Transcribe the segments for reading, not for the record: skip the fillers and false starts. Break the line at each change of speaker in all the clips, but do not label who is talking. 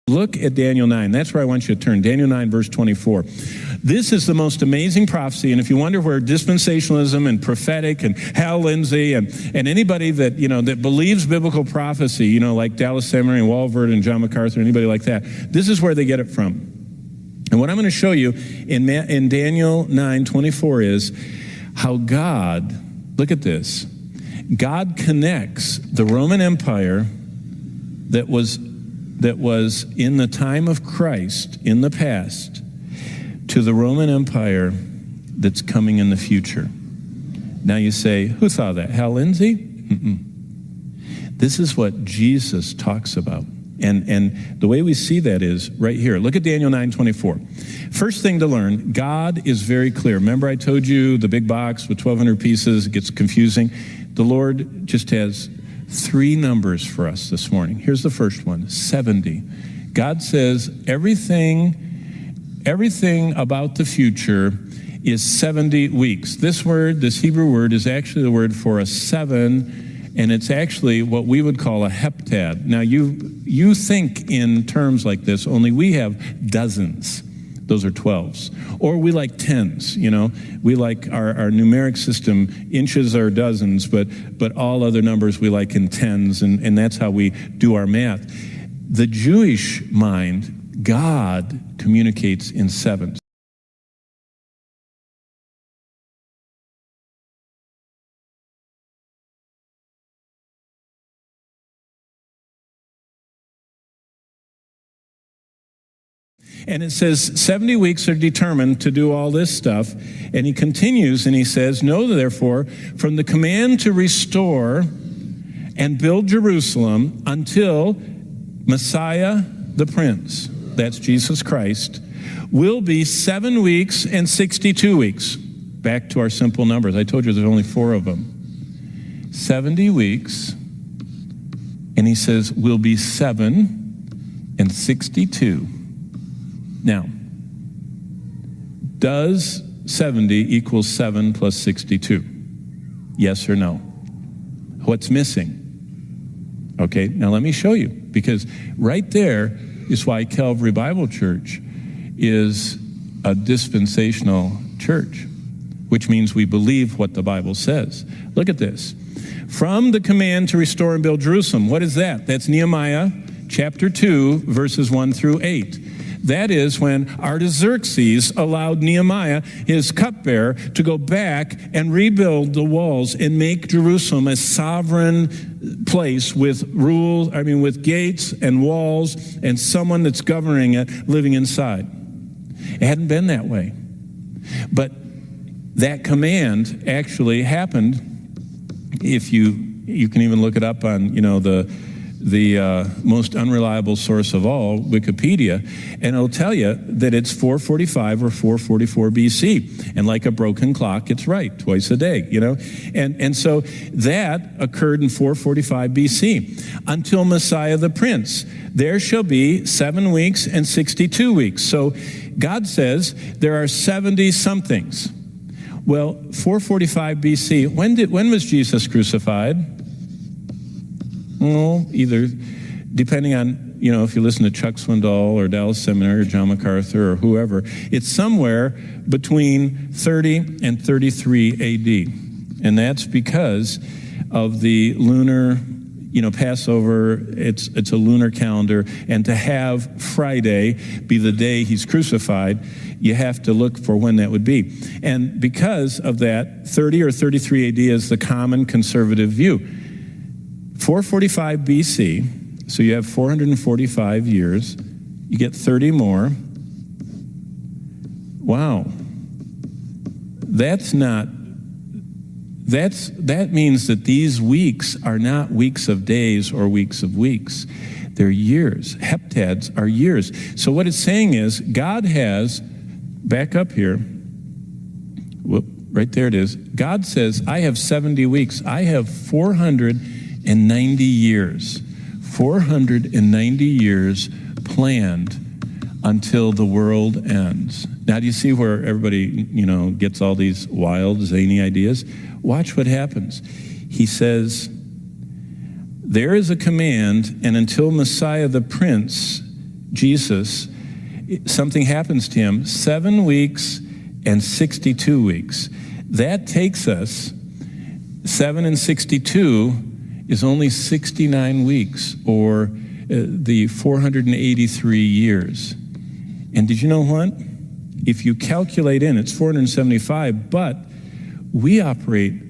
Look at Daniel 9. That's where I want you to turn. Daniel 9, verse 24. This is the most amazing prophecy, and if you wonder where dispensationalism and prophetic and Hal Lindsey and anybody that, that believes biblical prophecy, like Dallas Seminary and Walvoord and John MacArthur, anybody like that, this is where they get it from. And what I'm going to show you in Daniel 9:24 is how God, look at this, God connects the Roman Empire that was in the time of Christ in the past to the Roman Empire that's coming in the future. Now you say, who thought that? Hal Lindsey? This is what Jesus talks about. And the way we see that is right here. Look at Daniel 9:24. First thing to learn, God is very clear. Remember I told you the big box with 1,200 pieces, it gets confusing. The Lord just has 3 numbers for us this morning. Here's the first one, 70. God says everything about the future is 70 weeks. This Hebrew word is actually the word for a 7, and it's actually what we would call a heptad. Now you think in terms like this, only we have dozens. Those are 12s. Or we like 10s, We like our numeric system, inches are dozens, but all other numbers we like in 10s, and that's how we do our math. The Jewish mind, God communicates in 7s. And it says 70 weeks are determined to do all this stuff. And he continues and he says, know therefore, from the command to restore and build Jerusalem until Messiah the Prince, that's Jesus Christ, will be 7 weeks and 62 weeks. Back to our simple numbers. I told you there's only 4 of them. 70 weeks, and he says, will be 7 and 62. Now, does 70 equal 7 plus 62? Yes or no? What's missing? Okay, now let me show you, because right there is why Calvary Bible Church is a dispensational church, which means we believe what the Bible says. Look at this. From the command to restore and build Jerusalem. What is that? That's Nehemiah chapter 2, verses 1 through 8. That is when Artaxerxes allowed Nehemiah, his cupbearer, to go back and rebuild the walls and make Jerusalem a sovereign place with with gates and walls and someone that's governing it living inside. It hadn't been that way. But that command actually happened. If you can even look it up on, the most unreliable source of all, Wikipedia, and it'll tell you that it's 445 or 444 BC. And like a broken clock, it's right twice a day, And so that occurred in 445 BC. Until Messiah the Prince, there shall be 7 weeks and 62 weeks. So God says there are 70 somethings. Well, 445 BC, when was Jesus crucified? Well, either, depending on, if you listen to Chuck Swindoll or Dallas Seminary or John MacArthur or whoever, it's somewhere between 30 and 33 AD. And that's because of the lunar, Passover, it's a lunar calendar, and to have Friday be the day he's crucified, you have to look for when that would be. And because of that, 30 or 33 AD is the common conservative view. 445 BC, so you have 445 years, you get 30 more. Wow. That means that these weeks are not weeks of days or weeks of weeks. They're years. Heptads are years. So what it's saying is God has, back up here, right there it is. God says, I have 70 weeks. I have 490 years. 490 years planned until the world ends. Now, do you see where everybody, gets all these wild, zany ideas? Watch what happens. He says, there is a command, and until Messiah the Prince Jesus, something happens to him, 7 weeks and 62 weeks. That takes us, 7 and 62 is only 69 weeks, or the 483 years. And did you know what? If you calculate in, it's 475, but we operate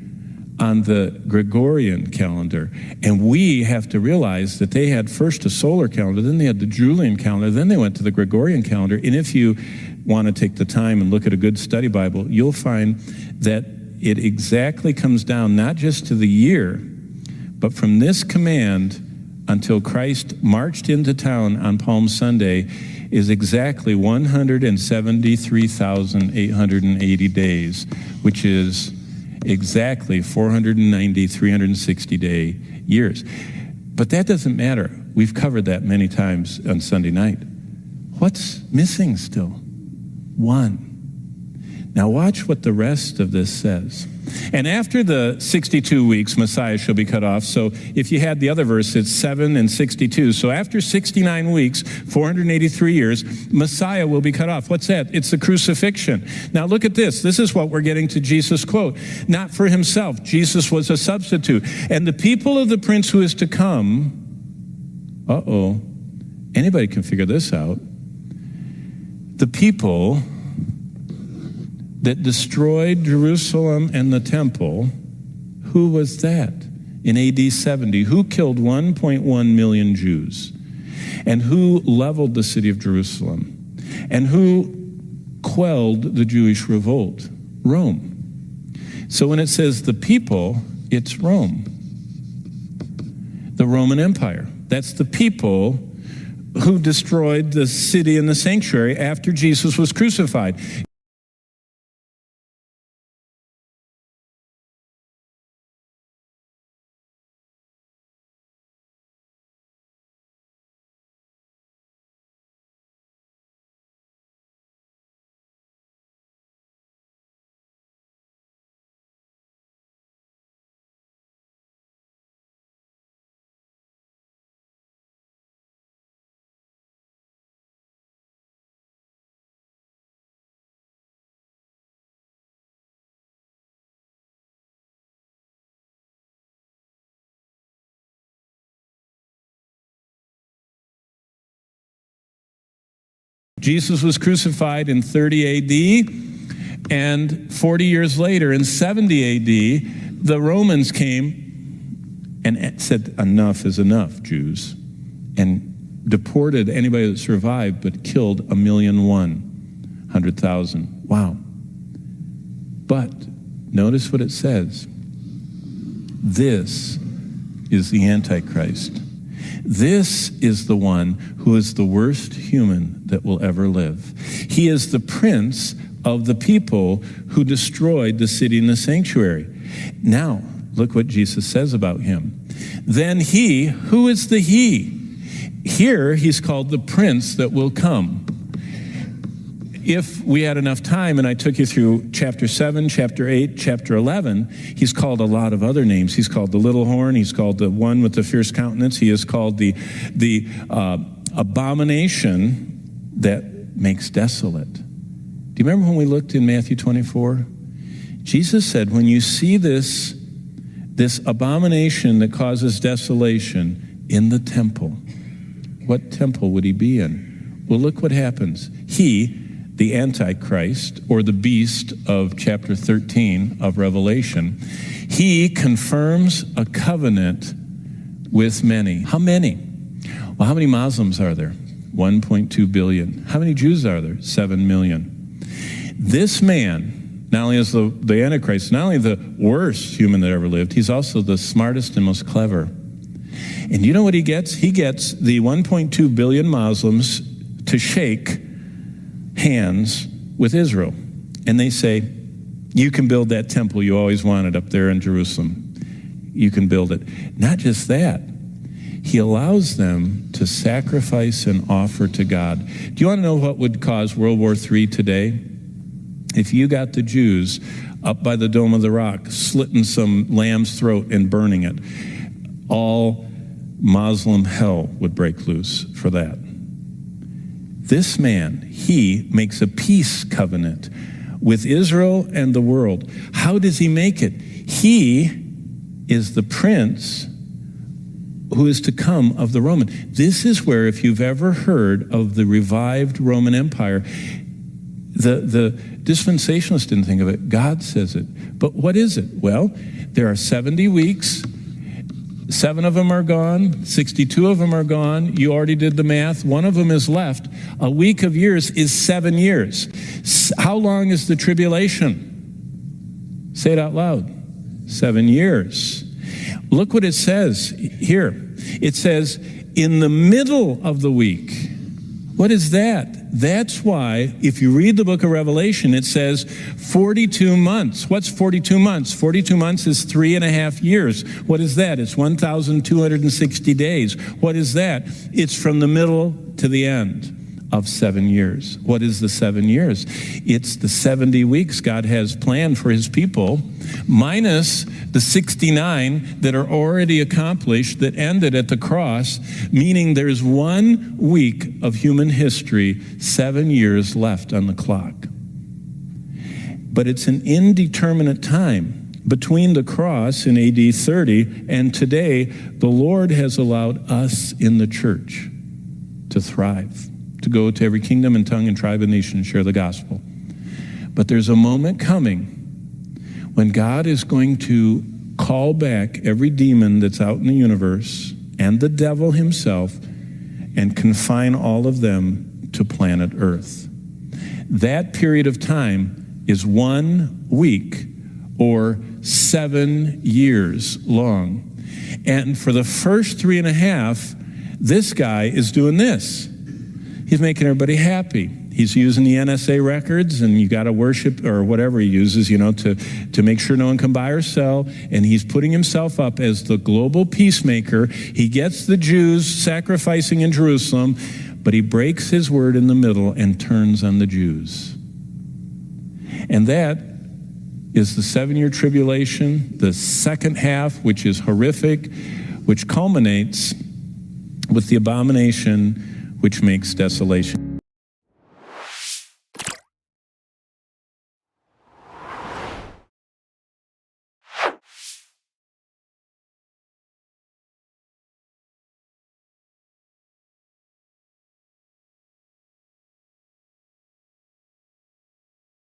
on the Gregorian calendar. And we have to realize that they had first a solar calendar, then they had the Julian calendar, then they went to the Gregorian calendar. And if you want to take the time and look at a good study Bible, you'll find that it exactly comes down not just to the year, but from this command until Christ marched into town on Palm Sunday is exactly 173,880 days, which is exactly 490, 360-day years. But that doesn't matter. We've covered that many times on Sunday night. What's missing still? One. Now watch what the rest of this says. And after the 62 weeks, Messiah shall be cut off. So if you had the other verse, it's 7 and 62. So after 69 weeks, 483 years, Messiah will be cut off. What's that? It's the crucifixion. Now look at this. This is what we're getting to Jesus' quote. Not for himself. Jesus was a substitute. And the people of the prince who is to come, anybody can figure this out. The people that destroyed Jerusalem and the temple, who was that in AD 70? Who killed 1.1 million Jews? And who leveled the city of Jerusalem? And who quelled the Jewish revolt? Rome. So when it says the people, it's Rome. The Roman Empire. That's the people who destroyed the city and the sanctuary after Jesus was crucified. Jesus was crucified in 30 AD, and 40 years later, in 70 AD, the Romans came and said, enough is enough, Jews, and deported anybody that survived, but killed 1,100,000. Wow. But notice what it says. This is the Antichrist. This is the one who is the worst human that will ever live. He is the prince of the people who destroyed the city and the sanctuary. Now, look what Jesus says about him. Then he, who is the he? Here, he's called the prince that will come. If we had enough time and I took you through chapter 7, chapter 8, chapter 11, he's called a lot of other names. He's called the little horn. He's called the one with the fierce countenance. He is called the abomination that makes desolate. Do you remember when we looked in Matthew 24? Jesus said, when you see this abomination that causes desolation in the temple, what temple would he be in? Well, look what happens. He, the Antichrist, or the beast of chapter 13 of Revelation, he confirms a covenant with many. How many? Well, how many Muslims are there? 1.2 billion. How many Jews are there? 7 million. This man, not only is the Antichrist, not only the worst human that ever lived, he's also the smartest and most clever. And you know what he gets? He gets the 1.2 billion Muslims to shake hands with Israel. And they say, you can build that temple you always wanted up there in Jerusalem. You can build it. Not just that. He allows them to sacrifice and offer to God. Do you want to know what would cause World War III today? If you got the Jews up by the Dome of the Rock, slitting some lamb's throat and burning it, all Muslim hell would break loose for that. This man, he makes a peace covenant with Israel and the world. How does he make it? He is the prince who is to come of the Roman. This is where, if you've ever heard of the revived Roman Empire, the dispensationalists didn't think of it. God says it. But what is it? Well, there are 70 weeks. 7 of them are gone. 62 of them are gone. You already did the math. 1 of them is left. A week of years is 7 years. How long is the tribulation? Say it out loud. 7 years. Look what it says here. It says, in the middle of the week. What is that? That's why, if you read the book of Revelation, it says 42 months. What's 42 months? 42 months is 3.5 years. What is that? It's 1,260 days. What is that? It's from the middle to the end of 7 years. What is the 7 years? It's the 70 weeks God has planned for his people, minus the 69 that are already accomplished that ended at the cross, meaning there's 1 week of human history, 7 years left on the clock. But it's an indeterminate time. Between the cross in AD 30 and today, the Lord has allowed us in the church to thrive, to go to every kingdom and tongue and tribe and nation and share the gospel. But there's a moment coming when God is going to call back every demon that's out in the universe and the devil himself and confine all of them to planet Earth. That period of time is 1 week or 7 years long. And for the first 3.5, this guy is doing this. He's making everybody happy. He's using the NSA records, and you got to worship, or whatever he uses, to make sure no one can buy or sell. And he's putting himself up as the global peacemaker. He gets the Jews sacrificing in Jerusalem, but he breaks his word in the middle and turns on the Jews. And that is the 7-year tribulation, the second half, which is horrific, which culminates with the abomination which makes desolation.